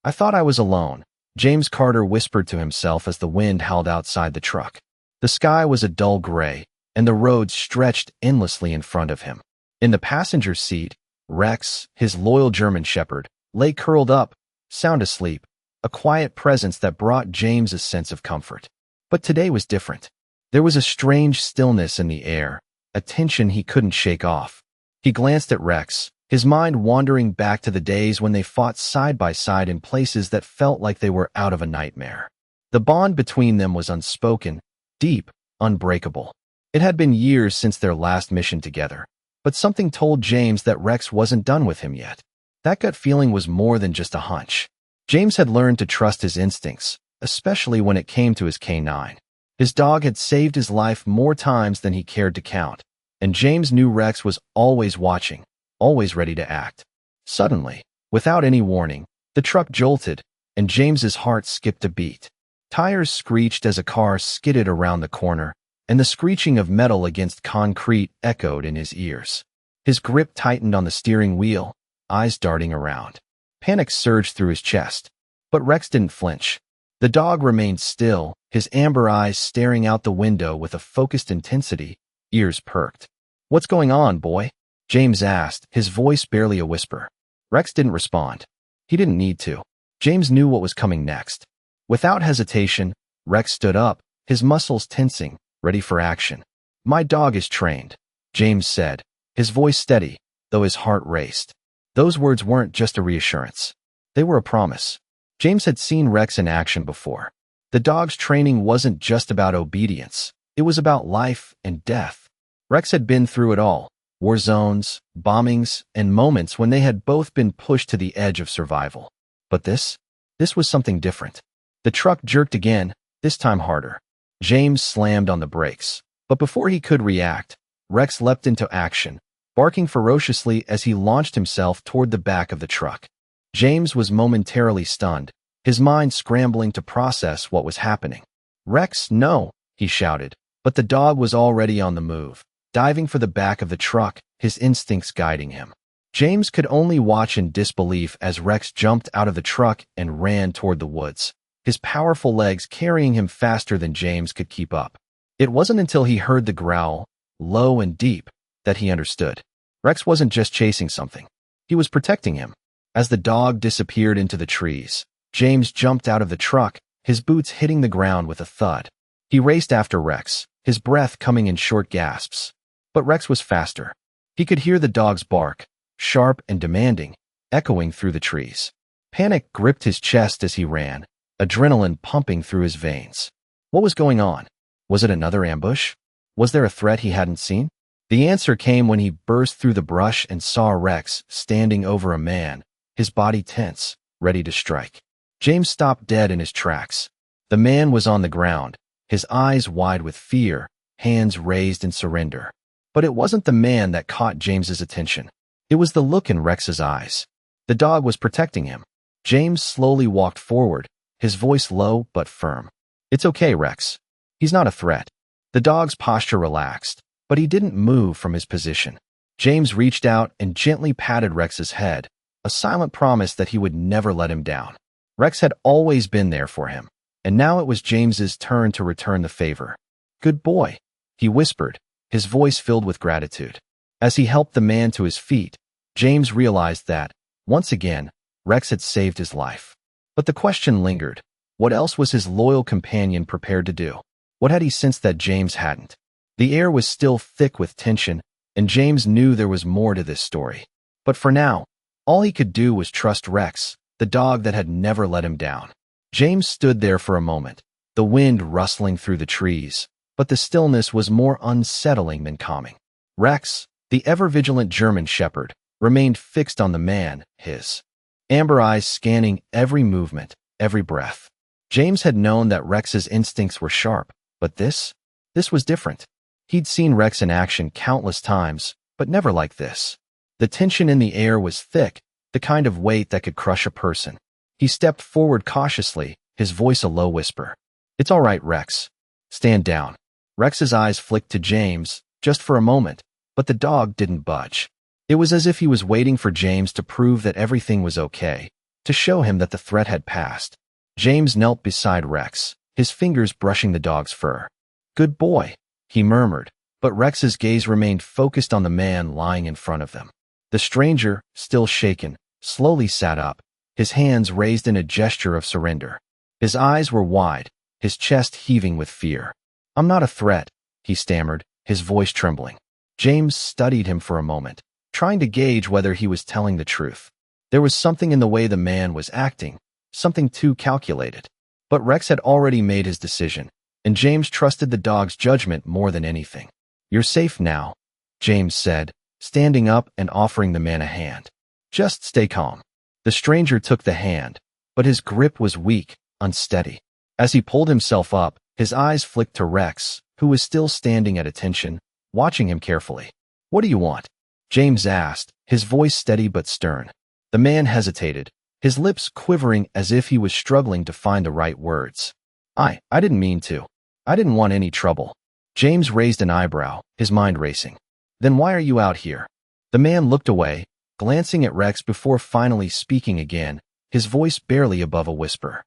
I thought I was alone, James Carter whispered to himself as the wind howled outside the truck. The sky was a dull gray, and the road stretched endlessly in front of him. In the passenger seat, Rex, his loyal German shepherd, lay curled up, sound asleep, a quiet presence that brought James a sense of comfort. But today was different. There was a strange stillness in the air, a tension he couldn't shake off. He glanced at Rex, his mind wandering back to the days when they fought side by side in places that felt like they were out of a nightmare. The bond between them was unspoken, deep, unbreakable. It had been years since their last mission together, but something told James that Rex wasn't done with him yet. That gut feeling was more than just a hunch. James had learned to trust his instincts, especially when it came to his canine. His dog had saved his life more times than he cared to count, and James knew Rex was always watching, always ready to act. Suddenly, without any warning, the truck jolted, and James's heart skipped a beat. Tires screeched as a car skidded around the corner, and the screeching of metal against concrete echoed in his ears. His grip tightened on the steering wheel, eyes darting around. Panic surged through his chest, but Rex didn't flinch. The dog remained still, his amber eyes staring out the window with a focused intensity, ears perked. "What's going on, boy?" James asked, his voice barely a whisper. Rex didn't respond. He didn't need to. James knew what was coming next. Without hesitation, Rex stood up, his muscles tensing, ready for action. "My dog is trained," James said, his voice steady, though his heart raced. Those words weren't just a reassurance. They were a promise. James had seen Rex in action before. The dog's training wasn't just about obedience. It was about life and death. Rex had been through it all: war zones, bombings, and moments when they had both been pushed to the edge of survival. But this was something different. The truck jerked again, this time harder. James slammed on the brakes. But before he could react, Rex leapt into action, barking ferociously as he launched himself toward the back of the truck. James was momentarily stunned, his mind scrambling to process what was happening. "Rex, no!" he shouted, but the dog was already on the move, diving for the back of the truck, his instincts guiding him. James could only watch in disbelief as Rex jumped out of the truck and ran toward the woods, his powerful legs carrying him faster than James could keep up. It wasn't until he heard the growl, low and deep, that he understood. Rex wasn't just chasing something. He was protecting him. As the dog disappeared into the trees, James jumped out of the truck, his boots hitting the ground with a thud. He raced after Rex, his breath coming in short gasps. But Rex was faster. He could hear the dog's bark, sharp and demanding, echoing through the trees. Panic gripped his chest as he ran, adrenaline pumping through his veins. What was going on? Was it another ambush? Was there a threat he hadn't seen? The answer came when he burst through the brush and saw Rex standing over a man, his body tense, ready to strike. James stopped dead in his tracks. The man was on the ground, his eyes wide with fear, hands raised in surrender. But it wasn't the man that caught James's attention. It was the look in Rex's eyes. The dog was protecting him. James slowly walked forward, his voice low but firm. "It's okay, Rex. He's not a threat." The dog's posture relaxed, but he didn't move from his position. James reached out and gently patted Rex's head, a silent promise that he would never let him down. Rex had always been there for him, and now it was James's turn to return the favor. "Good boy," he whispered, his voice filled with gratitude. As he helped the man to his feet, James realized that, once again, Rex had saved his life. But the question lingered. What else was his loyal companion prepared to do? What had he sensed that James hadn't? The air was still thick with tension, and James knew there was more to this story. But for now, all he could do was trust Rex, the dog that had never let him down. James stood there for a moment, the wind rustling through the trees, but the stillness was more unsettling than calming. Rex, the ever-vigilant German shepherd, remained fixed on the man, his amber eyes scanning every movement, every breath. James had known that Rex's instincts were sharp, but this was different. He'd seen Rex in action countless times, but never like this. The tension in the air was thick, the kind of weight that could crush a person. He stepped forward cautiously, his voice a low whisper. "It's all right, Rex. Stand down." Rex's eyes flicked to James, just for a moment, but the dog didn't budge. It was as if he was waiting for James to prove that everything was okay, to show him that the threat had passed. James knelt beside Rex, his fingers brushing the dog's fur. "Good boy," he murmured, but Rex's gaze remained focused on the man lying in front of them. The stranger, still shaken, slowly sat up, his hands raised in a gesture of surrender. His eyes were wide, his chest heaving with fear. "I'm not a threat," he stammered, his voice trembling. James studied him for a moment, trying to gauge whether he was telling the truth. There was something in the way the man was acting, something too calculated. But Rex had already made his decision, and James trusted the dog's judgment more than anything. "You're safe now," James said, standing up and offering the man a hand. "Just stay calm." The stranger took the hand, but his grip was weak, unsteady. As he pulled himself up, his eyes flicked to Rex, who was still standing at attention, watching him carefully. "What do you want?" James asked, his voice steady but stern. The man hesitated, his lips quivering as if he was struggling to find the right words. I didn't mean to. I didn't want any trouble." James raised an eyebrow, his mind racing. "Then why are you out here?" The man looked away, glancing at Rex before finally speaking again, his voice barely above a whisper.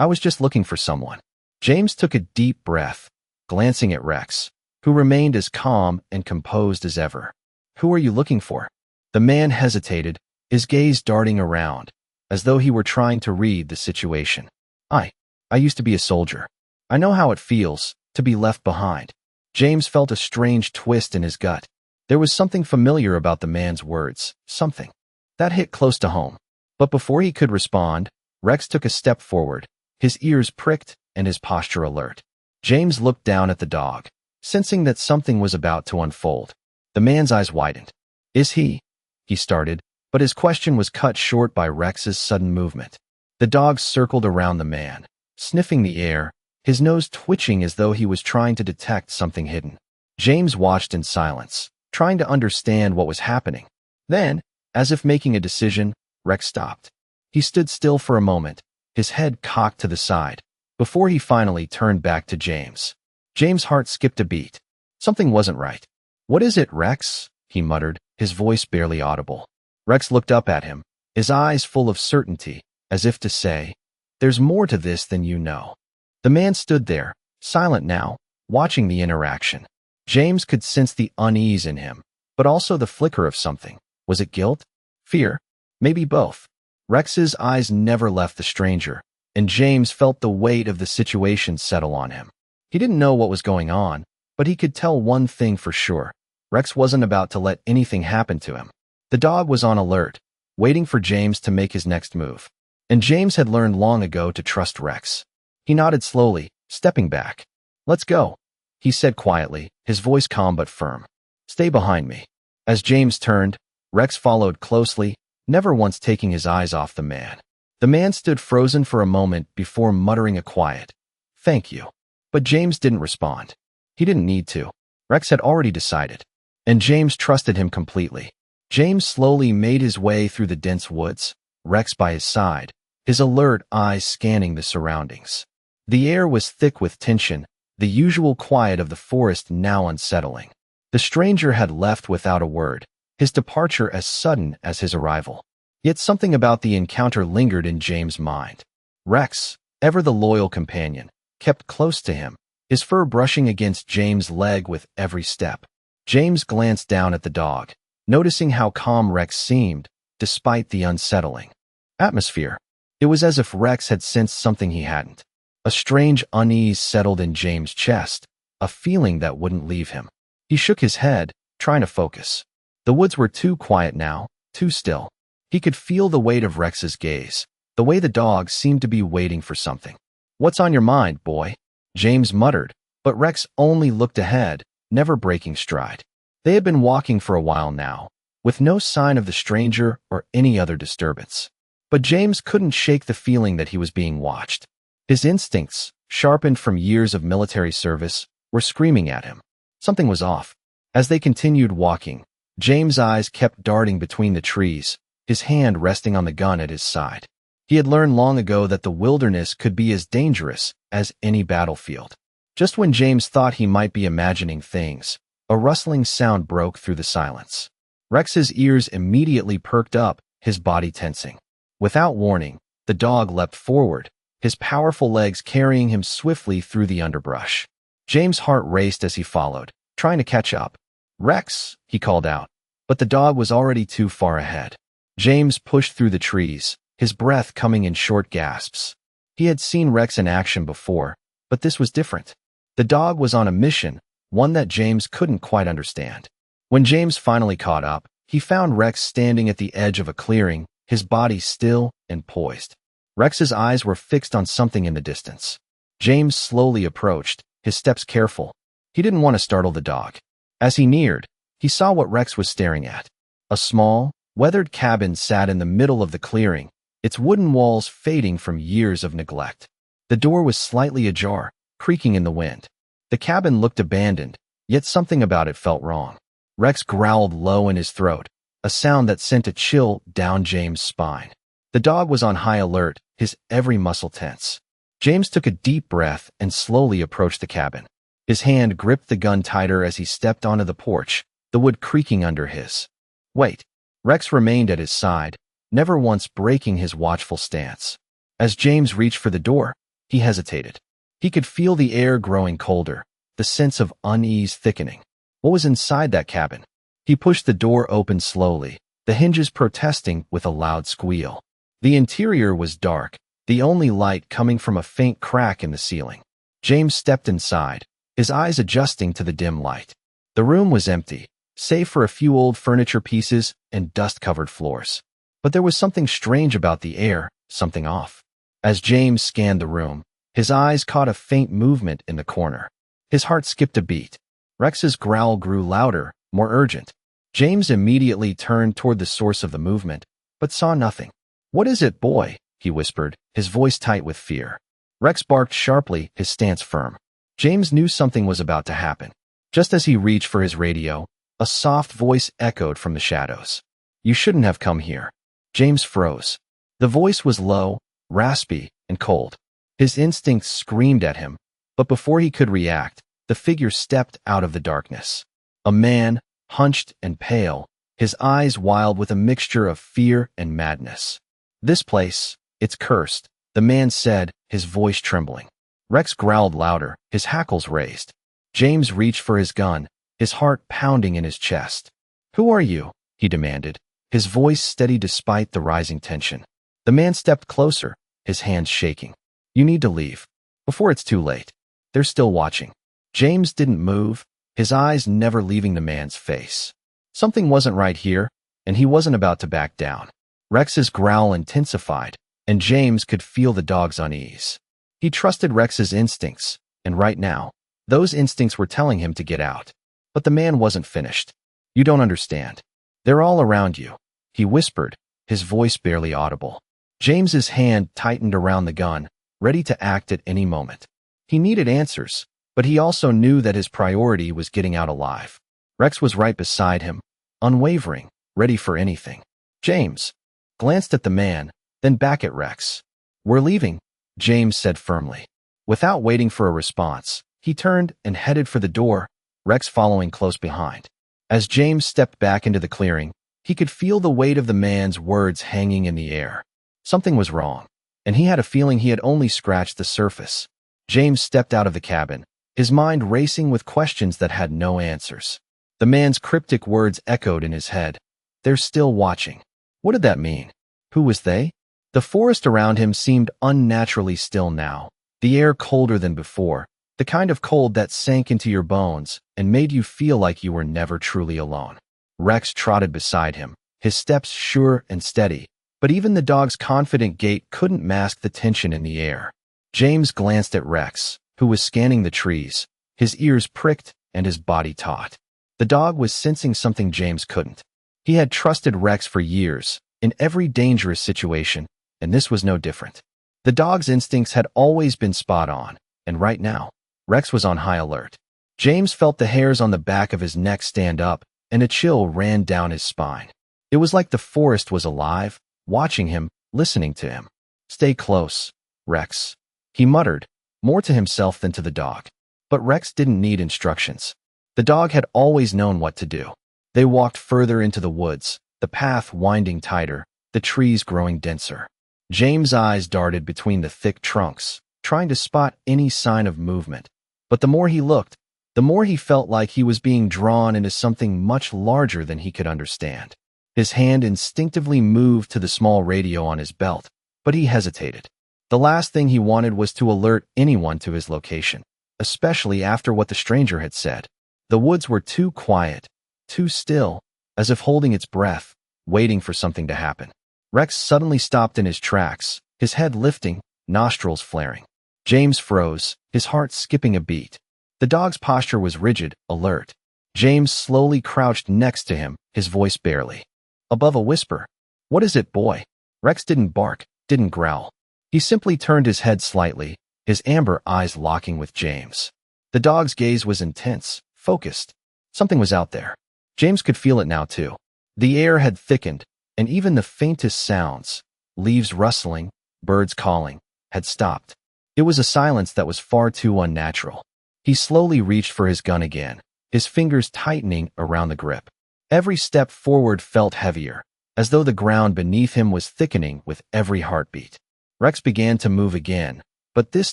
I was just looking for someone." James took a deep breath, glancing at Rex, who remained as calm and composed as ever. "Who are you looking for?" The man hesitated, his gaze darting around, as though he were trying to read the situation. I used to be a soldier. I know how it feels to be left behind." James felt a strange twist in his gut. There was something familiar about the man's words, something that hit close to home. But before he could respond, Rex took a step forward, his ears pricked and his posture alert. James looked down at the dog, sensing that something was about to unfold. The man's eyes widened. "Is he?" he started, but his question was cut short by Rex's sudden movement. The dog circled around the man, sniffing the air, his nose twitching as though he was trying to detect something hidden. James watched in silence, trying to understand what was happening. Then, as if making a decision, Rex stopped. He stood still for a moment, his head cocked to the side, before he finally turned back to James. James' heart skipped a beat. Something wasn't right. "What is it, Rex?" he muttered, his voice barely audible. Rex looked up at him, his eyes full of certainty, as if to say, "There's more to this than you know." The man stood there, silent now, watching the interaction. James could sense the unease in him, but also the flicker of something. Was it guilt? Fear? Maybe both. Rex's eyes never left the stranger, and James felt the weight of the situation settle on him. He didn't know what was going on, but he could tell one thing for sure. Rex wasn't about to let anything happen to him. The dog was on alert, waiting for James to make his next move. And James had learned long ago to trust Rex. He nodded slowly, stepping back. "Let's go," he said quietly, his voice calm but firm. "Stay behind me." As James turned, Rex followed closely, never once taking his eyes off the man. The man stood frozen for a moment before muttering a quiet, "Thank you." But James didn't respond. He didn't need to. Rex had already decided, and James trusted him completely. James slowly made his way through the dense woods, Rex by his side, his alert eyes scanning the surroundings. The air was thick with tension, the usual quiet of the forest now unsettling. The stranger had left without a word, his departure as sudden as his arrival. Yet something about the encounter lingered in James' mind. Rex, ever the loyal companion, kept close to him, his fur brushing against James' leg with every step. James glanced down at the dog, noticing how calm Rex seemed, despite the unsettling atmosphere. It was as if Rex had sensed something he hadn't. A strange unease settled in James' chest, a feeling that wouldn't leave him. He shook his head, trying to focus. The woods were too quiet now, too still. He could feel the weight of Rex's gaze, the way the dog seemed to be waiting for something. "What's on your mind, boy?" James muttered, but Rex only looked ahead, never breaking stride. They had been walking for a while now, with no sign of the stranger or any other disturbance. But James couldn't shake the feeling that he was being watched. His instincts, sharpened from years of military service, were screaming at him. Something was off. As they continued walking, James' eyes kept darting between the trees, his hand resting on the gun at his side. He had learned long ago that the wilderness could be as dangerous as any battlefield. Just when James thought he might be imagining things, a rustling sound broke through the silence. Rex's ears immediately perked up, his body tensing. Without warning, the dog leapt forward, his powerful legs carrying him swiftly through the underbrush. James' heart raced as he followed, trying to catch up. "Rex," he called out, but the dog was already too far ahead. James pushed through the trees, his breath coming in short gasps. He had seen Rex in action before, but this was different. The dog was on a mission, one that James couldn't quite understand. When James finally caught up, he found Rex standing at the edge of a clearing, his body still and poised. Rex's eyes were fixed on something in the distance. James slowly approached, his steps careful. He didn't want to startle the dog. As he neared, he saw what Rex was staring at. A small, weathered cabin sat in the middle of the clearing, its wooden walls fading from years of neglect. The door was slightly ajar, creaking in the wind. The cabin looked abandoned, yet something about it felt wrong. Rex growled low in his throat, a sound that sent a chill down James' spine. The dog was on high alert, his every muscle tense. James took a deep breath and slowly approached the cabin. His hand gripped the gun tighter as he stepped onto the porch, the wood creaking under his. Wait. Rex remained at his side, never once breaking his watchful stance. As James reached for the door, he hesitated. He could feel the air growing colder, the sense of unease thickening. What was inside that cabin? He pushed the door open slowly, the hinges protesting with a loud squeal. The interior was dark, the only light coming from a faint crack in the ceiling. James stepped inside, his eyes adjusting to the dim light. The room was empty, save for a few old furniture pieces and dust-covered floors. But there was something strange about the air, something off. As James scanned the room, his eyes caught a faint movement in the corner. His heart skipped a beat. Rex's growl grew louder, more urgent. James immediately turned toward the source of the movement, but saw nothing. "What is it, boy?" he whispered, his voice tight with fear. Rex barked sharply, his stance firm. James knew something was about to happen. Just as he reached for his radio, a soft voice echoed from the shadows. "You shouldn't have come here." James froze. The voice was low, raspy, and cold. His instincts screamed at him, but before he could react, the figure stepped out of the darkness. A man, hunched and pale, his eyes wild with a mixture of fear and madness. "This place, it's cursed," the man said, his voice trembling. Rex growled louder, his hackles raised. James reached for his gun, his heart pounding in his chest. "Who are you?" he demanded, his voice steady despite the rising tension. The man stepped closer, his hands shaking. "You need to leave, before it's too late. They're still watching." James didn't move, his eyes never leaving the man's face. Something wasn't right here, and he wasn't about to back down. Rex's growl intensified, and James could feel the dog's unease. He trusted Rex's instincts, and right now, those instincts were telling him to get out. But the man wasn't finished. "You don't understand. They're all around you," he whispered, his voice barely audible. James's hand tightened around the gun, ready to act at any moment. He needed answers, but he also knew that his priority was getting out alive. Rex was right beside him, unwavering, ready for anything. James glanced at the man, then back at Rex. "We're leaving," James said firmly. Without waiting for a response, he turned and headed for the door, Rex following close behind. As James stepped back into the clearing, he could feel the weight of the man's words hanging in the air. Something was wrong, and he had a feeling he had only scratched the surface. James stepped out of the cabin, his mind racing with questions that had no answers. The man's cryptic words echoed in his head. "They're still watching." What did that mean? Who was they? The forest around him seemed unnaturally still now, the air colder than before, the kind of cold that sank into your bones and made you feel like you were never truly alone. Rex trotted beside him, his steps sure and steady, but even the dog's confident gait couldn't mask the tension in the air. James glanced at Rex, who was scanning the trees, his ears pricked and his body taut. The dog was sensing something James couldn't. He had trusted Rex for years, in every dangerous situation, and this was no different. The dog's instincts had always been spot on, and right now, Rex was on high alert. James felt the hairs on the back of his neck stand up, and a chill ran down his spine. It was like the forest was alive, watching him, listening to him. "Stay close, Rex," he muttered, more to himself than to the dog. But Rex didn't need instructions. The dog had always known what to do. They walked further into the woods, the path winding tighter, the the trees growing denser. James' eyes darted between the thick trunks, trying to spot any sign of movement. But the more he looked, the more he felt like he was being drawn into something much larger than he could understand. His hand instinctively moved to the small radio on his belt, but he hesitated. The last thing he wanted was to alert anyone to his location, especially after what the stranger had said. The woods were too quiet, too still, as if holding its breath, waiting for something to happen. Rex suddenly stopped in his tracks, his head lifting, nostrils flaring. James froze, his heart skipping a beat. The dog's posture was rigid, alert. James slowly crouched next to him, his voice barely above a whisper. "What is it, boy?" Rex didn't bark, didn't growl. He simply turned his head slightly, his amber eyes locking with James. The dog's gaze was intense, focused. Something was out there. James could feel it now, too. The air had thickened, and even the faintest sounds, leaves rustling, birds calling, had stopped. It was a silence that was far too unnatural. He slowly reached for his gun again, his fingers tightening around the grip. Every step forward felt heavier, as though the ground beneath him was thickening with every heartbeat. Rex began to move again, but this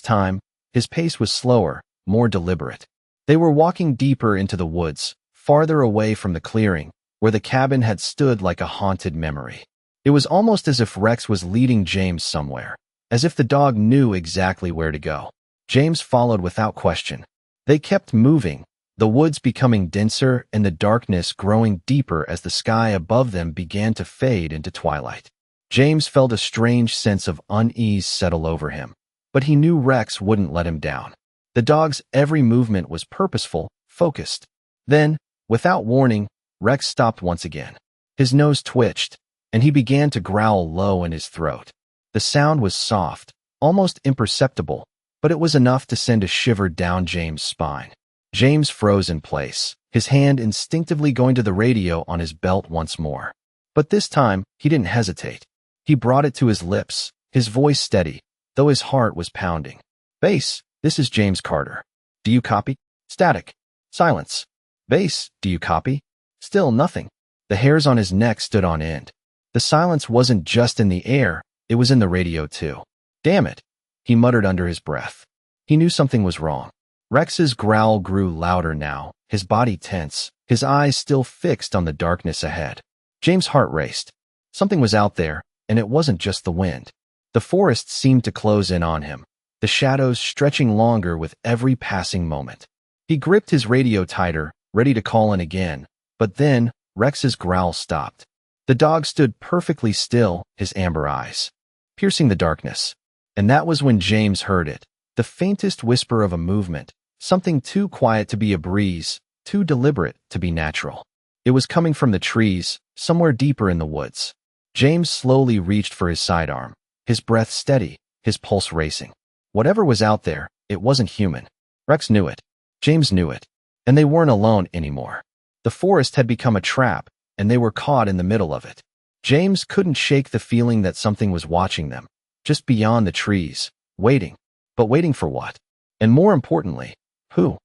time, his pace was slower, more deliberate. They were walking deeper into the woods, farther away from the clearing, where the cabin had stood like a haunted memory. It was almost as if Rex was leading James somewhere, as if the dog knew exactly where to go. James followed without question. They kept moving, the woods becoming denser and the darkness growing deeper as the sky above them began to fade into twilight. James felt a strange sense of unease settle over him, but he knew Rex wouldn't let him down. The dog's every movement was purposeful, focused. Then, without warning, Rex stopped once again. His nose twitched, and he began to growl low in his throat. The sound was soft, almost imperceptible, but it was enough to send a shiver down James' spine. James froze in place, his hand instinctively going to the radio on his belt once more. But this time, he didn't hesitate. He brought it to his lips, his voice steady, though his heart was pounding. "Base, this is James Carter. Do you copy?" Static. Silence. "Base, do you copy?" Still nothing. The hairs on his neck stood on end. The silence wasn't just in the air, it was in the radio too. "Damn it," he muttered under his breath. He knew something was wrong. Rex's growl grew louder now, his body tense, his eyes still fixed on the darkness ahead. James' heart raced. Something was out there, and it wasn't just the wind. The forest seemed to close in on him, the shadows stretching longer with every passing moment. He gripped his radio tighter, ready to call in again, but then Rex's growl stopped. The dog stood perfectly still, his amber eyes piercing the darkness. And that was when James heard it, the faintest whisper of a movement, something too quiet to be a breeze, too deliberate to be natural. It was coming from the trees, somewhere deeper in the woods. James slowly reached for his sidearm, his breath steady, his pulse racing. Whatever was out there, it wasn't human. Rex knew it. James knew it. And they weren't alone anymore. The forest had become a trap, and they were caught in the middle of it. James couldn't shake the feeling that something was watching them, just beyond the trees, waiting. But waiting for what? And more importantly, who,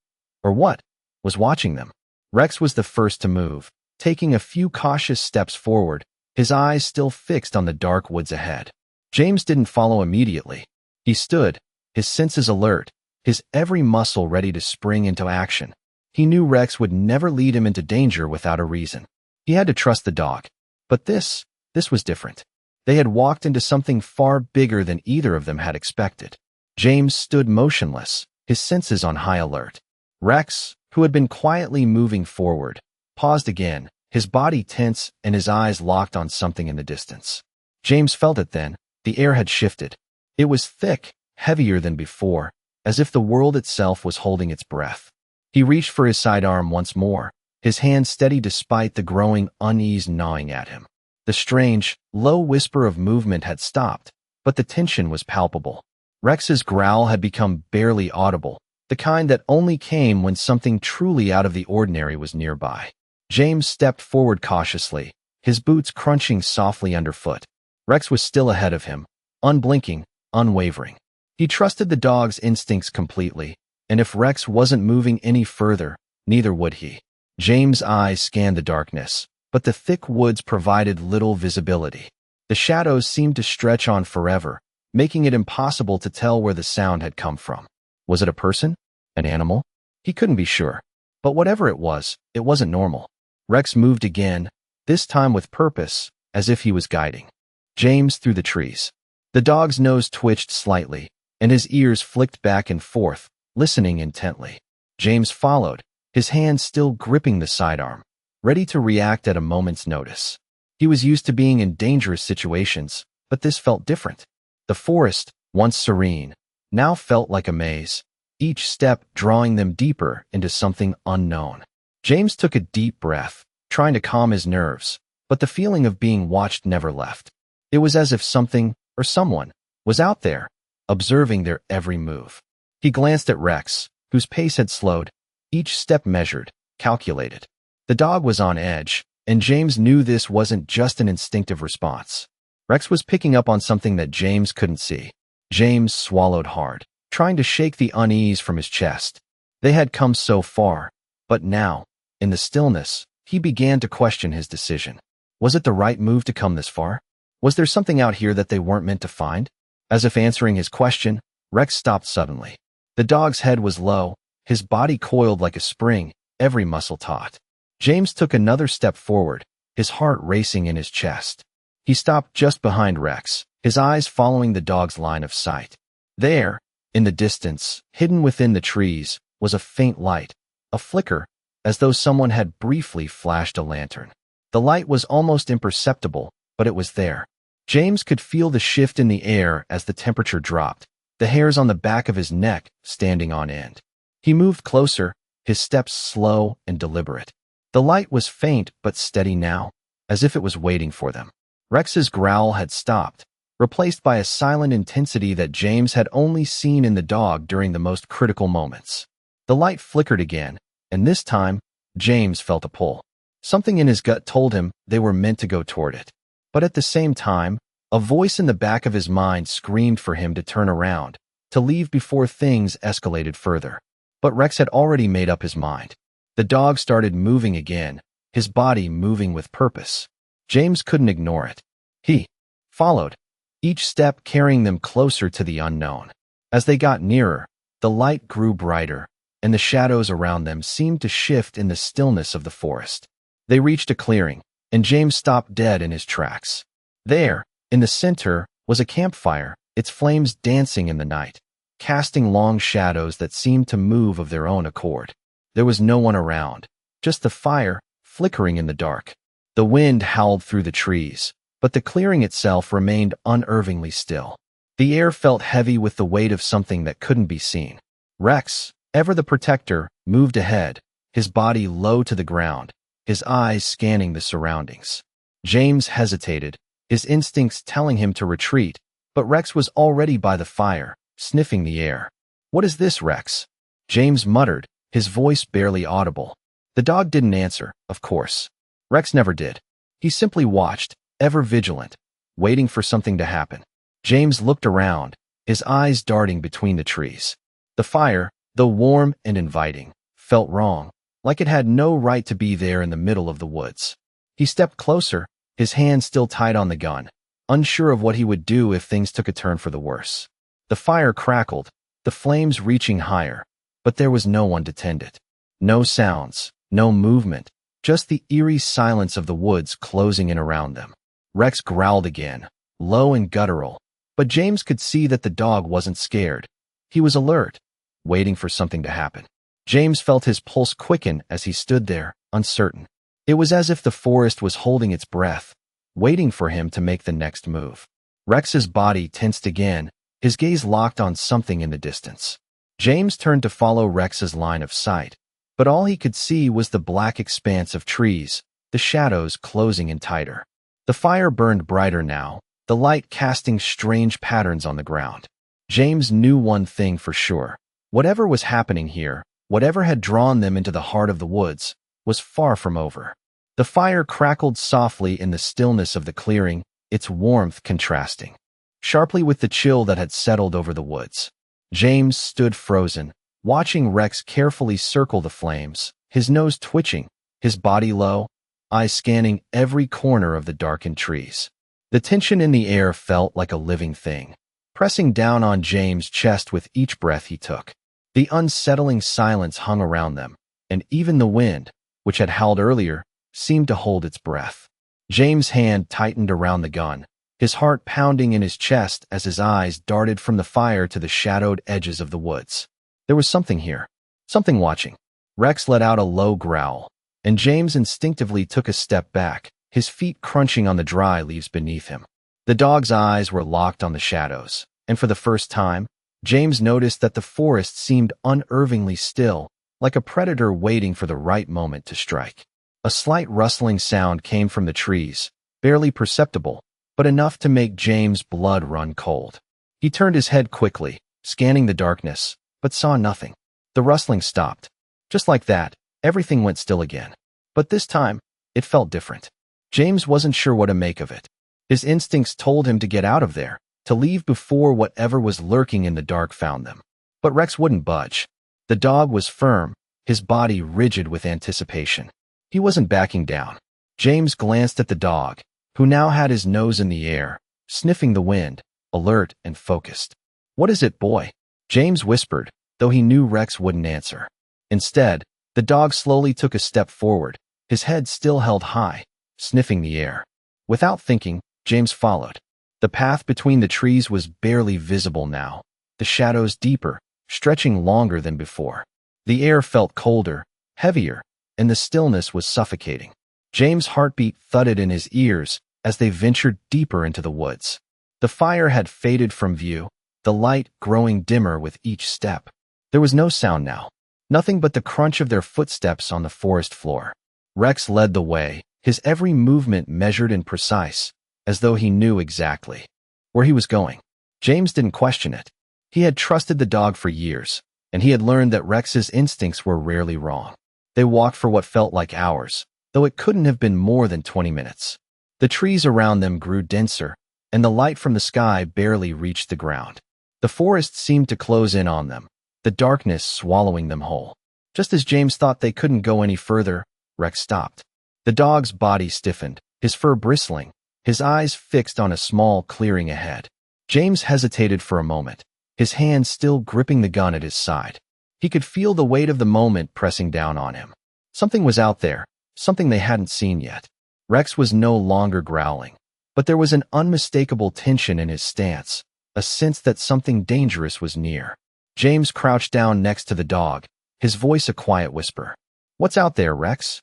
or what, was watching them? Rex was the first to move, taking a few cautious steps forward, his eyes still fixed on the dark woods ahead. James didn't follow immediately. He stood, his senses alert, his every muscle ready to spring into action. He knew Rex would never lead him into danger without a reason. He had to trust the dog. But this was different. They had walked into something far bigger than either of them had expected. James stood motionless, his senses on high alert. Rex, who had been quietly moving forward, paused again, his body tense and his eyes locked on something in the distance. James felt it then. The air had shifted. It was thick, heavier than before, as if the world itself was holding its breath. He reached for his sidearm once more, his hand steady despite the growing unease gnawing at him. The strange, low whisper of movement had stopped, but the tension was palpable. Rex's growl had become barely audible, the kind that only came when something truly out of the ordinary was nearby. James stepped forward cautiously, his boots crunching softly underfoot. Rex was still ahead of him, unblinking, unwavering. He trusted the dog's instincts completely, and if Rex wasn't moving any further, neither would he. James' eyes scanned the darkness, but the thick woods provided little visibility. The shadows seemed to stretch on forever, making it impossible to tell where the sound had come from. Was it a person? An animal? He couldn't be sure. But whatever it wasn't normal. Rex moved again, this time with purpose, as if he was guiding James through the trees. The dog's nose twitched slightly, and his ears flicked back and forth, listening intently. James followed, his hand still gripping the sidearm, ready to react at a moment's notice. He was used to being in dangerous situations, but this felt different. The forest, once serene, now felt like a maze, each step drawing them deeper into something unknown. James took a deep breath, trying to calm his nerves, but the feeling of being watched never left. It was as if something, or someone, was out there, observing their every move. He glanced at Rex, whose pace had slowed, each step measured, calculated. The dog was on edge, and James knew this wasn't just an instinctive response. Rex was picking up on something that James couldn't see. James swallowed hard, trying to shake the unease from his chest. They had come so far, but now, in the stillness, he began to question his decision. Was it the right move to come this far? Was there something out here that they weren't meant to find? As if answering his question, Rex stopped suddenly. The dog's head was low, his body coiled like a spring, every muscle taut. James took another step forward, his heart racing in his chest. He stopped just behind Rex, his eyes following the dog's line of sight. There, in the distance, hidden within the trees, was a faint light, a flicker, as though someone had briefly flashed a lantern. The light was almost imperceptible, but it was there. James could feel the shift in the air as the temperature dropped, the hairs on the back of his neck standing on end. He moved closer, his steps slow and deliberate. The light was faint but steady now, as if it was waiting for them. Rex's growl had stopped, replaced by a silent intensity that James had only seen in the dog during the most critical moments. The light flickered again, and this time, James felt a pull. Something in his gut told him they were meant to go toward it. But at the same time, a voice in the back of his mind screamed for him to turn around, to leave before things escalated further. But Rex had already made up his mind. The dog started moving again, his body moving with purpose. James couldn't ignore it. He followed, each step carrying them closer to the unknown. As they got nearer, the light grew brighter, and the shadows around them seemed to shift in the stillness of the forest. They reached a clearing, and James stopped dead in his tracks. There, in the center, was a campfire, its flames dancing in the night, casting long shadows that seemed to move of their own accord. There was no one around, just the fire, flickering in the dark. The wind howled through the trees, but the clearing itself remained unervingly still. The air felt heavy with the weight of something that couldn't be seen. Rex, ever the protector, moved ahead, his body low to the ground, his eyes scanning the surroundings. James hesitated, his instincts telling him to retreat, but Rex was already by the fire, sniffing the air. "What is this, Rex?" James muttered, his voice barely audible. The dog didn't answer, of course. Rex never did. He simply watched, ever vigilant, waiting for something to happen. James looked around, his eyes darting between the trees. The fire, though warm and inviting, felt wrong, like it had no right to be there in the middle of the woods. He stepped closer, his hand still tied on the gun, unsure of what he would do if things took a turn for the worse. The fire crackled, the flames reaching higher, but there was no one to tend it. No sounds, no movement, just the eerie silence of the woods closing in around them. Rex growled again, low and guttural, but James could see that the dog wasn't scared. He was alert, waiting for something to happen. James felt his pulse quicken as he stood there, uncertain. It was as if the forest was holding its breath, waiting for him to make the next move. Rex's body tensed again, his gaze locked on something in the distance. James turned to follow Rex's line of sight, but all he could see was the black expanse of trees, the shadows closing in tighter. The fire burned brighter now, the light casting strange patterns on the ground. James knew one thing for sure. Whatever was happening here, whatever had drawn them into the heart of the woods, was far from over. The fire crackled softly in the stillness of the clearing, its warmth contrasting sharply with the chill that had settled over the woods. James stood frozen, watching Rex carefully circle the flames, his nose twitching, his body low, eyes scanning every corner of the darkened trees. The tension in the air felt like a living thing, pressing down on James' chest with each breath he took. The unsettling silence hung around them, and even the wind, which had howled earlier, seemed to hold its breath. James' hand tightened around the gun, his heart pounding in his chest as his eyes darted from the fire to the shadowed edges of the woods. There was something here, something watching. Rex let out a low growl, and James instinctively took a step back, his feet crunching on the dry leaves beneath him. The dog's eyes were locked on the shadows, and for the first time, James noticed that the forest seemed unnervingly still, like a predator waiting for the right moment to strike. A slight rustling sound came from the trees, barely perceptible, but enough to make James' blood run cold. He turned his head quickly, scanning the darkness, but saw nothing. The rustling stopped. Just like that, everything went still again. But this time, it felt different. James wasn't sure what to make of it. His instincts told him to get out of there, to leave before whatever was lurking in the dark found them. But Rex wouldn't budge. The dog was firm, his body rigid with anticipation. He wasn't backing down. James glanced at the dog, who now had his nose in the air, sniffing the wind, alert and focused. "What is it, boy?" James whispered, though he knew Rex wouldn't answer. Instead, the dog slowly took a step forward, his head still held high, sniffing the air. Without thinking, James followed. The path between the trees was barely visible now, the shadows deeper, stretching longer than before. The air felt colder, heavier, and the stillness was suffocating. James' heartbeat thudded in his ears as they ventured deeper into the woods. The fire had faded from view, the light growing dimmer with each step. There was no sound now, nothing but the crunch of their footsteps on the forest floor. Rex led the way, his every movement measured and precise, as though he knew exactly where he was going. James didn't question it. He had trusted the dog for years, and he had learned that Rex's instincts were rarely wrong. They walked for what felt like hours, though it couldn't have been more than 20 minutes. The trees around them grew denser, and the light from the sky barely reached the ground. The forest seemed to close in on them, the darkness swallowing them whole. Just as James thought they couldn't go any further, Rex stopped. The dog's body stiffened, his fur bristling, his eyes fixed on a small clearing ahead. James hesitated for a moment, his hand still gripping the gun at his side. He could feel the weight of the moment pressing down on him. Something was out there, something they hadn't seen yet. Rex was no longer growling, but there was an unmistakable tension in his stance, a sense that something dangerous was near. James crouched down next to the dog, his voice a quiet whisper. "What's out there, Rex?"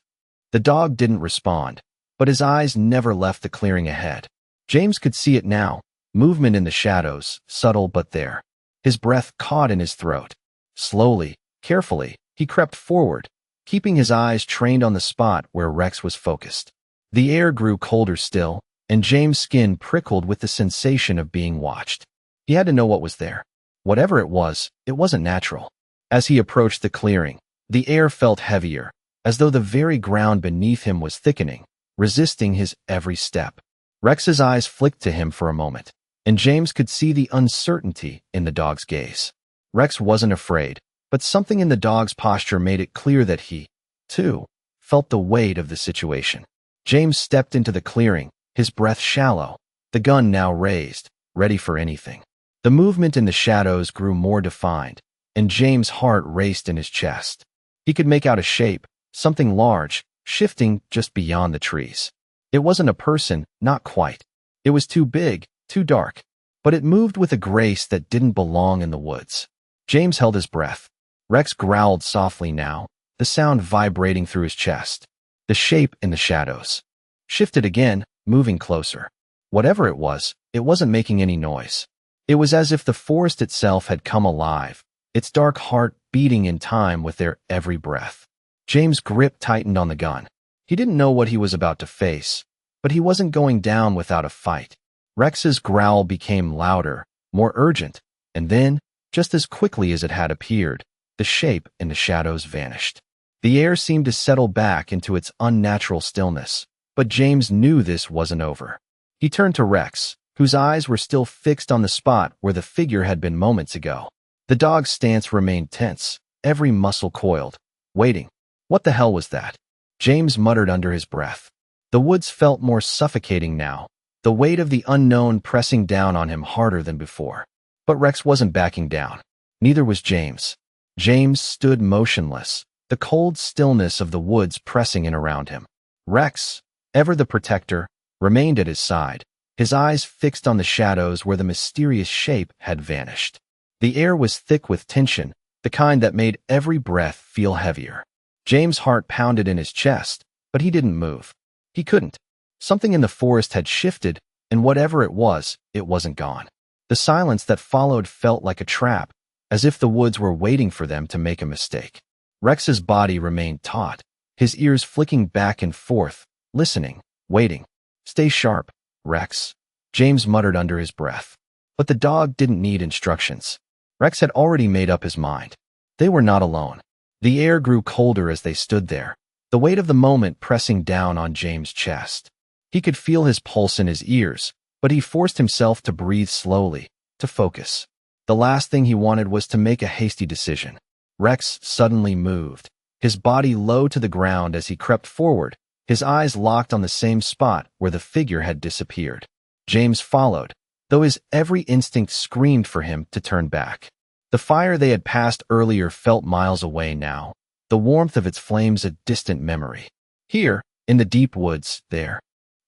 The dog didn't respond, but his eyes never left the clearing ahead. James could see it now, movement in the shadows, subtle but there. His breath caught in his throat. Slowly, carefully, he crept forward, keeping his eyes trained on the spot where Rex was focused. The air grew colder still, and James' skin prickled with the sensation of being watched. He had to know what was there. Whatever it wasn't natural. As he approached the clearing, the air felt heavier, as though the very ground beneath him was thickening, resisting his every step. Rex's eyes flicked to him for a moment, and James could see the uncertainty in the dog's gaze. Rex wasn't afraid, but something in the dog's posture made it clear that he, too, felt the weight of the situation. James stepped into the clearing, his breath shallow, the gun now raised, ready for anything. The movement in the shadows grew more defined, and James' heart raced in his chest. He could make out a shape, something large, shifting just beyond the trees. It wasn't a person, not quite. It was too big, too dark, but it moved with a grace that didn't belong in the woods. James held his breath. Rex growled softly now, the sound vibrating through his chest. The shape in the shadows shifted again, moving closer. Whatever it wasn't making any noise. It was as if the forest itself had come alive, its dark heart beating in time with their every breath. James' grip tightened on the gun. He didn't know what he was about to face, but he wasn't going down without a fight. Rex's growl became louder, more urgent, and then, just as quickly as it had appeared, the shape in the shadows vanished. The air seemed to settle back into its unnatural stillness, but James knew this wasn't over. He turned to Rex, whose eyes were still fixed on the spot where the figure had been moments ago. The dog's stance remained tense, every muscle coiled, waiting. What the hell was that? James muttered under his breath. The woods felt more suffocating now, the the weight of the unknown pressing down on him harder than before. But Rex wasn't backing down. Neither was James. James stood motionless, the cold stillness of the woods pressing in around him. Rex, ever the protector, remained at his side, his eyes fixed on the shadows where the mysterious shape had vanished. The air was thick with tension, the kind that made every breath feel heavier. James' heart pounded in his chest, but he didn't move. He couldn't. Something in the forest had shifted, and whatever it wasn't gone. The silence that followed felt like a trap, as if the woods were waiting for them to make a mistake. Rex's body remained taut, his ears flicking back and forth, listening, waiting. "Stay sharp, Rex," James muttered under his breath. But the dog didn't need instructions. Rex had already made up his mind. They were not alone. The air grew colder as they stood there, the weight of the moment pressing down on James' chest. He could feel his pulse in his ears, but he forced himself to breathe slowly, to focus. The last thing he wanted was to make a hasty decision. Rex suddenly moved, his body low to the ground as he crept forward, his eyes locked on the same spot where the figure had disappeared. James followed, though his every instinct screamed for him to turn back. The fire they had passed earlier felt miles away now, the warmth of its flames a distant memory. Here, in the deep woods, there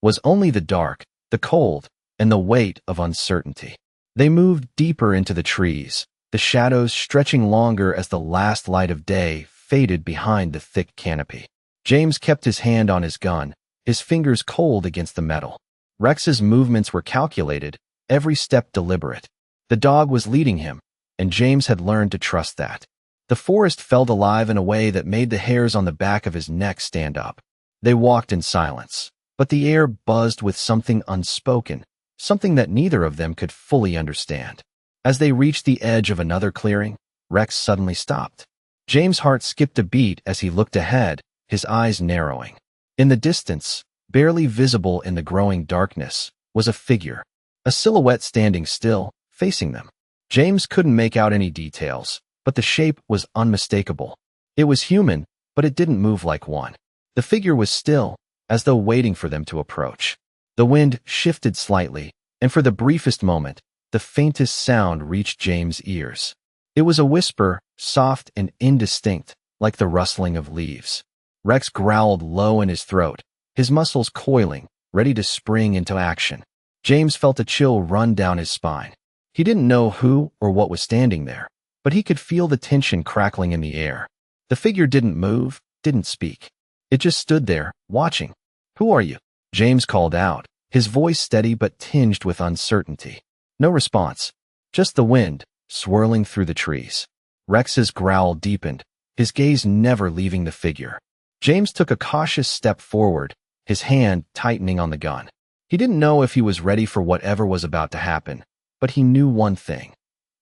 was only the dark, the cold, and the weight of uncertainty. They moved deeper into the trees, the shadows stretching longer as the last light of day faded behind the thick canopy. James kept his hand on his gun, his fingers cold against the metal. Rex's movements were calculated, every step deliberate. The dog was leading him, and James had learned to trust that. The forest felt alive in a way that made the hairs on the back of his neck stand up. They walked in silence, but the air buzzed with something unspoken, something that neither of them could fully understand. As they reached the edge of another clearing, Rex suddenly stopped. James' heart skipped a beat as he looked ahead, his eyes narrowing. In the distance, barely visible in the growing darkness, was a figure, a silhouette standing still, facing them. James couldn't make out any details, but the shape was unmistakable. It was human, but it didn't move like one. The figure was still, as though waiting for them to approach. The wind shifted slightly, and for the briefest moment, the faintest sound reached James' ears. It was a whisper, soft and indistinct, like the rustling of leaves. Rex growled low in his throat, his muscles coiling, ready to spring into action. James felt a chill run down his spine. He didn't know who or what was standing there, but he could feel the tension crackling in the air. The figure didn't move, didn't speak. It just stood there, watching. "Who are you?" James called out, his voice steady but tinged with uncertainty. No response, just the wind, swirling through the trees. Rex's growl deepened, his gaze never leaving the figure. James took a cautious step forward, his hand tightening on the gun. He didn't know if he was ready for whatever was about to happen, but he knew one thing.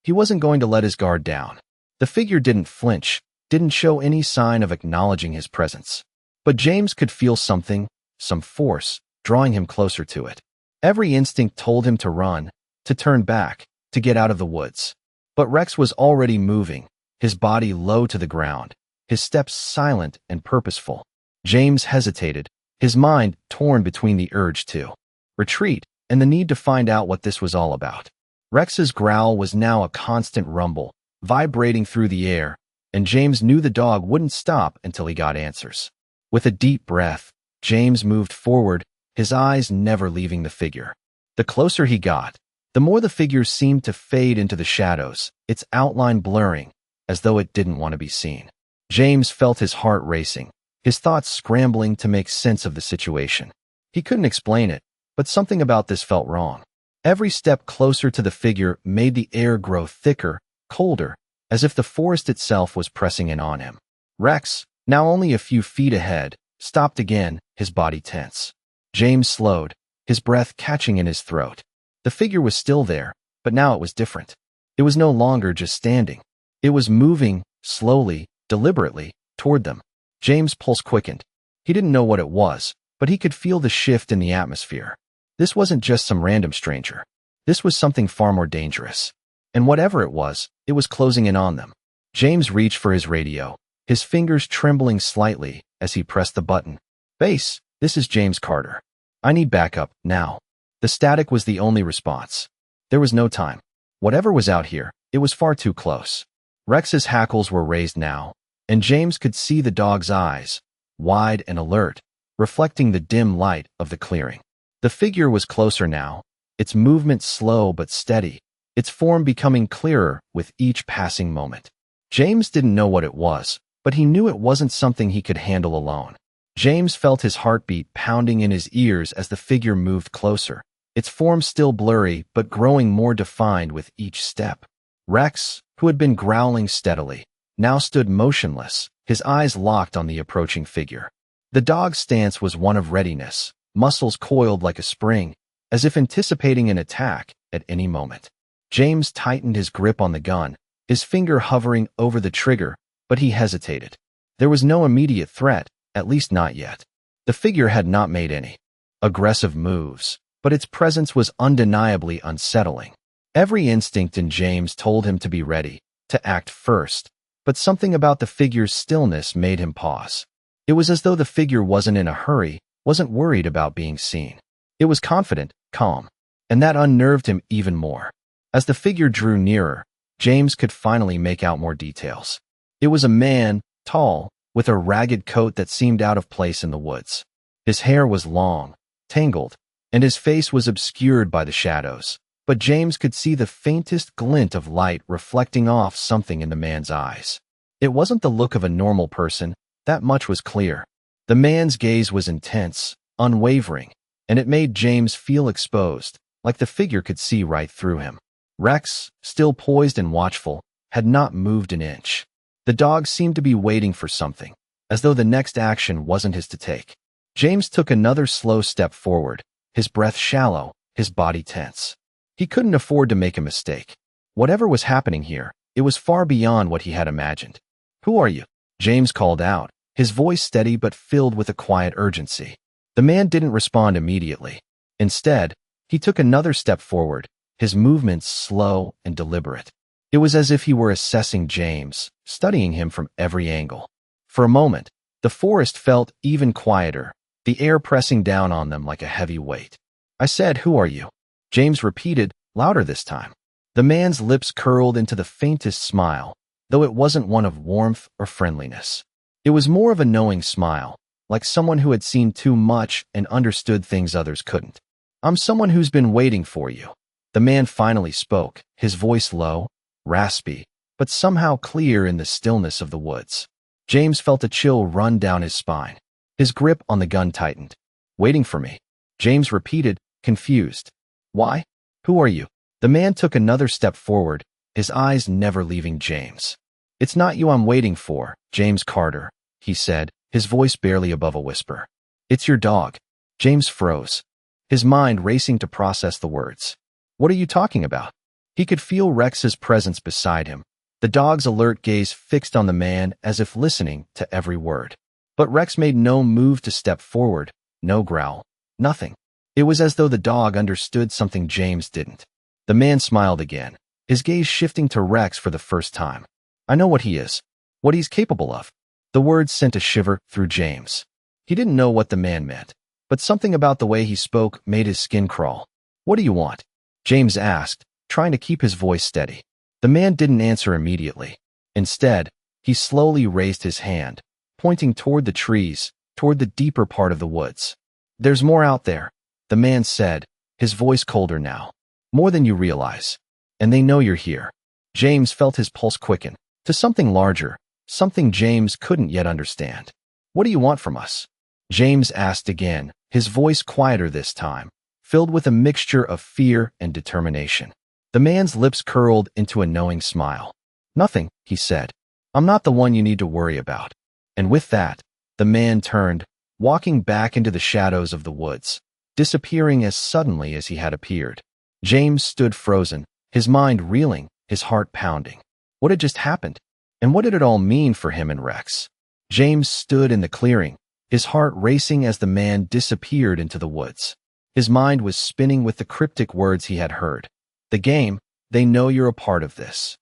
He wasn't going to let his guard down. The figure didn't flinch, didn't show any sign of acknowledging his presence. But James could feel something, some force, drawing him closer to it. Every instinct told him to run, to turn back, to get out of the woods. But Rex was already moving, his body low to the ground, his steps silent and purposeful. James hesitated, his mind torn between the urge to retreat and the need to find out what this was all about. Rex's growl was now a constant rumble, vibrating through the air, and James knew the dog wouldn't stop until he got answers. With a deep breath, James moved forward, his eyes never leaving the figure. The closer he got, the more the figure seemed to fade into the shadows, its outline blurring, as though it didn't want to be seen. James felt his heart racing, his thoughts scrambling to make sense of the situation. He couldn't explain it, but something about this felt wrong. Every step closer to the figure made the air grow thicker, colder, as if the forest itself was pressing in on him. Rex, now only a few feet ahead, stopped again, his body tense. James slowed, his breath catching in his throat. The figure was still there, but now it was different. It was no longer just standing. It was moving, slowly, deliberately, toward them. James' pulse quickened. He didn't know what it was, but he could feel the shift in the atmosphere. This wasn't just some random stranger. This was something far more dangerous. And whatever it was closing in on them. James reached for his radio, his fingers trembling slightly as he pressed the button. "Base, this is James Carter. I need backup, now." The static was the only response. There was no time. Whatever was out here, it was far too close. Rex's hackles were raised now, and James could see the dog's eyes, wide and alert, reflecting the dim light of the clearing. The figure was closer now, its movement slow but steady, its form becoming clearer with each passing moment. James didn't know what it was, but he knew it wasn't something he could handle alone. James felt his heartbeat pounding in his ears as the figure moved closer, its form still blurry but growing more defined with each step. Rex, who had been growling steadily, now stood motionless, his eyes locked on the approaching figure. The dog's stance was one of readiness, muscles coiled like a spring, as if anticipating an attack at any moment. James tightened his grip on the gun, his finger hovering over the trigger, but he hesitated. There was no immediate threat, at least not yet. The figure had not made any aggressive moves, but its presence was undeniably unsettling. Every instinct in James told him to be ready, to act first, but something about the figure's stillness made him pause. It was as though the figure wasn't in a hurry, wasn't worried about being seen. It was confident, calm, and that unnerved him even more. As the figure drew nearer, James could finally make out more details. It was a man, tall, with a ragged coat that seemed out of place in the woods. His hair was long, tangled, and his face was obscured by the shadows, but James could see the faintest glint of light reflecting off something in the man's eyes. It wasn't the look of a normal person, that much was clear. The man's gaze was intense, unwavering, and it made James feel exposed, like the figure could see right through him. Rex, still poised and watchful, had not moved an inch. The dog seemed to be waiting for something, as though the next action wasn't his to take. James took another slow step forward, his breath shallow, his body tense. He couldn't afford to make a mistake. Whatever was happening here, it was far beyond what he had imagined. "Who are you?" James called out, his voice steady but filled with a quiet urgency. The man didn't respond immediately. Instead, he took another step forward, his movements slow and deliberate. It was as if he were assessing James, studying him from every angle. For a moment, the forest felt even quieter, the air pressing down on them like a heavy weight. "I said, who are you?" James repeated, louder this time. The man's lips curled into the faintest smile, though it wasn't one of warmth or friendliness. It was more of a knowing smile, like someone who had seen too much and understood things others couldn't. "I'm someone who's been waiting for you." The man finally spoke, his voice low, raspy, but somehow clear in the stillness of the woods. James felt a chill run down his spine. His grip on the gun tightened. "Waiting for me," James repeated, confused. "Why? Who are you?" The man took another step forward, his eyes never leaving James. "It's not you I'm waiting for, James Carter," he said, his voice barely above a whisper. "It's your dog." James froze, his mind racing to process the words. "What are you talking about?" He could feel Rex's presence beside him, the dog's alert gaze fixed on the man as if listening to every word. But Rex made no move to step forward, no growl, nothing. It was as though the dog understood something James didn't. The man smiled again, his gaze shifting to Rex for the first time. "I know what he is, what he's capable of." The words sent a shiver through James. He didn't know what the man meant, but something about the way he spoke made his skin crawl. "What do you want?" James asked, trying to keep his voice steady. The man didn't answer immediately. Instead, he slowly raised his hand, pointing toward the trees, toward the deeper part of the woods. "There's more out there," the man said, his voice colder now. "More than you realize. And they know you're here." James felt his pulse quicken, to something larger, something James couldn't yet understand. "What do you want from us?" James asked again, his voice quieter this time, filled with a mixture of fear and determination. The man's lips curled into a knowing smile. "Nothing," he said. "I'm not the one you need to worry about." And with that, the man turned, walking back into the shadows of the woods, disappearing as suddenly as he had appeared. James stood frozen, his mind reeling, his heart pounding. What had just happened? And what did it all mean for him and Rex? James stood in the clearing, his heart racing as the man disappeared into the woods. His mind was spinning with the cryptic words he had heard. The game, they know you're a part of this.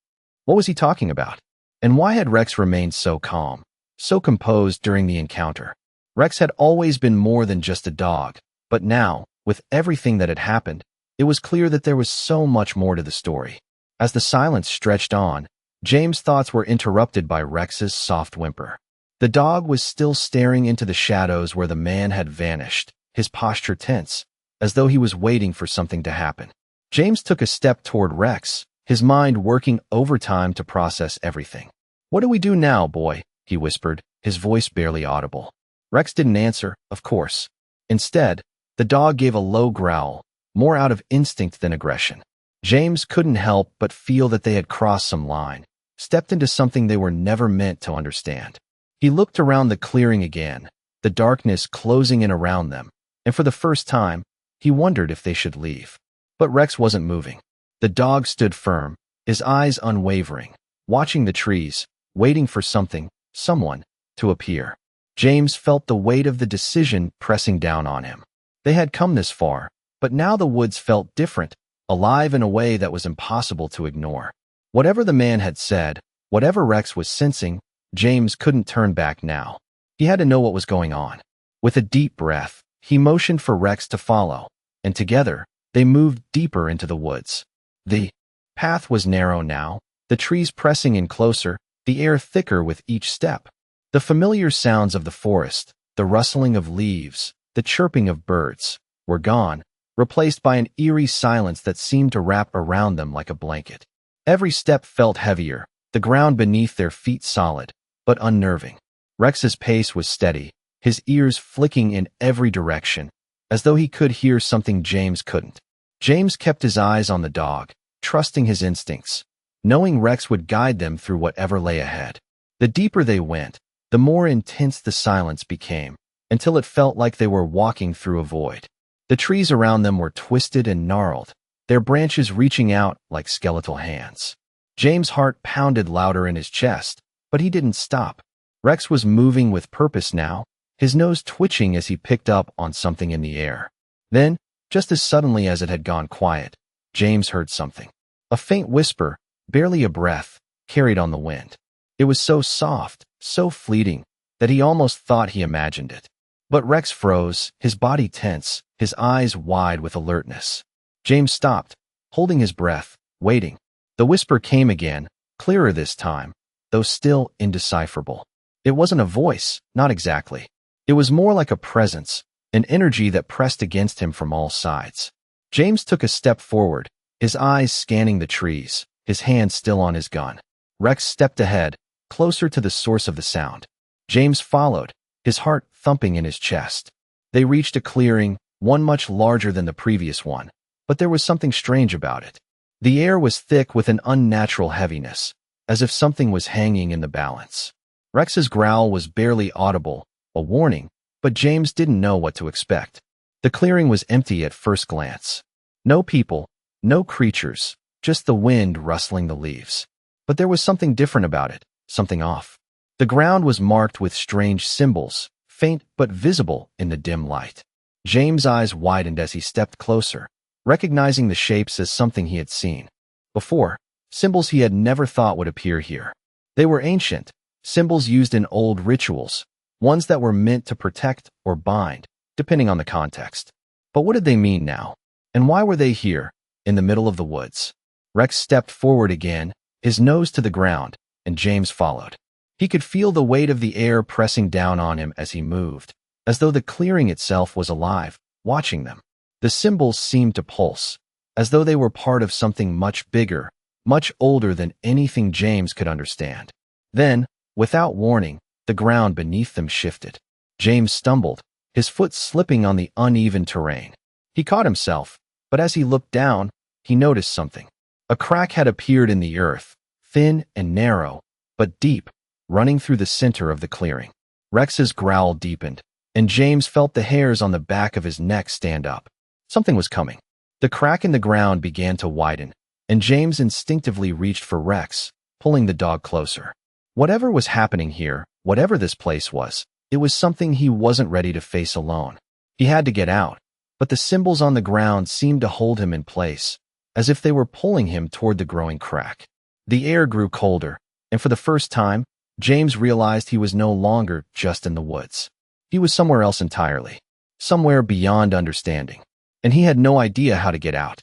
What was he talking about? And why had Rex remained so calm, so composed during the encounter? Rex had always been more than just a dog, but now, With everything that had happened, it was clear that there was so much more to the story. As the silence stretched on, James' thoughts were interrupted by Rex's soft whimper. The dog was still staring into the shadows where the man had vanished, his posture tense, as though he was waiting for something to happen. James took a step toward Rex, his mind working overtime to process everything. "What do we do now, boy?" he whispered, his voice barely audible. Rex didn't answer, of course. Instead, the dog gave a low growl, more out of instinct than aggression. James couldn't help but feel that they had crossed some line, stepped into something they were never meant to understand. He looked around the clearing again, the darkness closing in around them, and for the first time, he wondered if they should leave. But Rex wasn't moving. The dog stood firm, his eyes unwavering, watching the trees, waiting for someone, to appear. James felt the weight of the decision pressing down on him. They had come this far, but now the woods felt different, alive in a way that was impossible to ignore. Whatever the man had said, whatever Rex was sensing, James couldn't turn back now. He had to know what was going on. With a deep breath, he motioned for Rex to follow, and together, they moved deeper into the woods. The path was narrow now, the trees pressing in closer, the air thicker with each step. The familiar sounds of the forest, the rustling of leaves, the chirping of birds, were gone, replaced by an eerie silence that seemed to wrap around them like a blanket. Every step felt heavier, the ground beneath their feet solid, but unnerving. Rex's pace was steady, his ears flicking in every direction, as though he could hear something James couldn't. James kept his eyes on the dog, trusting his instincts, knowing Rex would guide them through whatever lay ahead. The deeper they went, the more intense the silence became, until it felt like they were walking through a void. The trees around them were twisted and gnarled, their branches reaching out like skeletal hands. James' heart pounded louder in his chest, but he didn't stop. Rex was moving with purpose now, his nose twitching as he picked up on something in the air. Then, just as suddenly as it had gone quiet, James heard something. A faint whisper, barely a breath, carried on the wind. It was so soft, so fleeting, that he almost thought he imagined it. But Rex froze, his body tense, his eyes wide with alertness. James stopped, holding his breath, waiting. The whisper came again, clearer this time, though still indecipherable. It wasn't a voice, not exactly. It was more like a presence, an energy that pressed against him from all sides. James took a step forward, his eyes scanning the trees, his hand still on his gun. Rex stepped ahead, closer to the source of the sound. James followed, his heart thumping in his chest. They reached a clearing, one much larger than the previous one, but there was something strange about it. The air was thick with an unnatural heaviness, as if something was hanging in the balance. Rex's growl was barely audible, a warning, but James didn't know what to expect. The clearing was empty at first glance. No people, no creatures, just the wind rustling the leaves. But there was something different about it, something off. The ground was marked with strange symbols, faint but visible in the dim light. James' eyes widened as he stepped closer, recognizing the shapes as something he had seen before, symbols he had never thought would appear here. They were ancient, symbols used in old rituals, ones that were meant to protect or bind, depending on the context. But what did they mean now? And why were they here, in the middle of the woods? Rex stepped forward again, his nose to the ground, and James followed. He could feel the weight of the air pressing down on him as he moved, as though the clearing itself was alive, watching them. The symbols seemed to pulse, as though they were part of something much bigger, much older than anything James could understand. Then, without warning, the ground beneath them shifted. James stumbled, his foot slipping on the uneven terrain. He caught himself, but as he looked down, he noticed something. A crack had appeared in the earth, thin and narrow, but deep, running through the center of the clearing. Rex's growl deepened, and James felt the hairs on the back of his neck stand up. Something was coming. The crack in the ground began to widen, and James instinctively reached for Rex, pulling the dog closer. Whatever was happening here, whatever this place was, it was something he wasn't ready to face alone. He had to get out, but the symbols on the ground seemed to hold him in place, as if they were pulling him toward the growing crack. The air grew colder, and for the first time, James realized he was no longer just in the woods. He was somewhere else entirely, somewhere beyond understanding. and he had no idea how to get out.